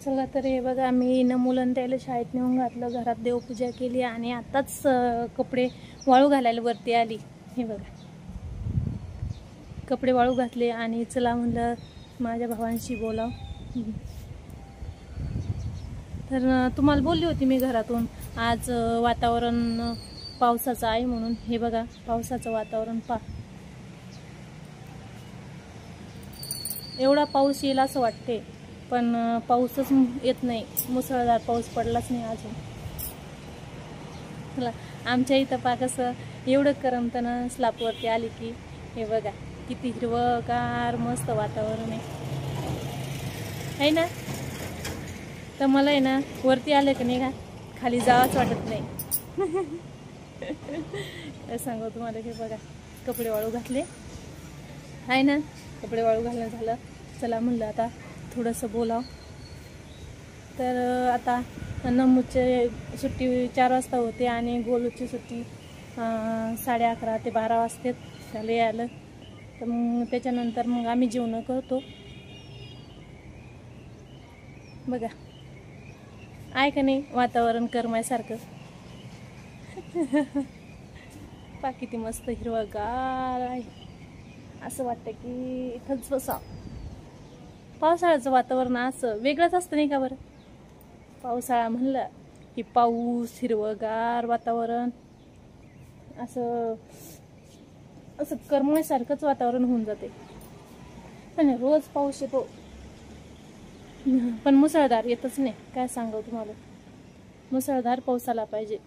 चला तर हे बघा, मी न मुलं त्याला शाळेत नेऊन घातलं, घरात देवपूजा केली आणि आताच कपडे वाळू घालायला वरती आली. हे बघा, कपडे वाळू घातले आणि चला म्हणलं माझ्या भावांशी बोलाव. तर तुम्हाला बोलली होती मी घरातून आज वातावरण पावसाचं आहे म्हणून. हे बघा, पावसाचं वातावरण एवढा पाऊस येईल असं वाटते, पण पाऊसच येत नाही. मुसळधार पाऊस पडलाच नाही अजून. चला, आमच्या इथं कसं एवढं करमतं ना, स्लॅपवरती आली की हे बघा किती हिरवगार मस्त वातावरण आहे ना. तर मला आहे ना वरती आलं की नाही का, खाली जावंच वाटत नाही. काय सांगू तुम्हाला. हे बघा, कपडे वाळू घातले आहे ना, कपडे वाळू घालणं झालं. चला म्हणलं आता थोडंसं बोलाव. तर आता नमूची सुट्टी 4 वाजता होते आणि गोलूची सुट्टी 11:30 ते 12 वाजते त्याला यायला. तर मग त्याच्यानंतर मग आम्ही जेवण करतो. बघा आहे का नाही वातावरण करमायसारखं. पा किती मस्त हिरवगार आहे, असं वाटतं की इथंच बसा. पावसाळ्याचं वातावरण असं वेगळंच असतं नाही का बरं. पावसाळा म्हणलं की पाऊस, हिरवगार वातावरण, असं असं करमायसारखंच वातावरण होऊन जाते. पण रोज पाऊस येतो, पण मुसळधार येतच नाही. काय सांगू तुम्हाला, मुसळधार पाऊस आला पाहिजे.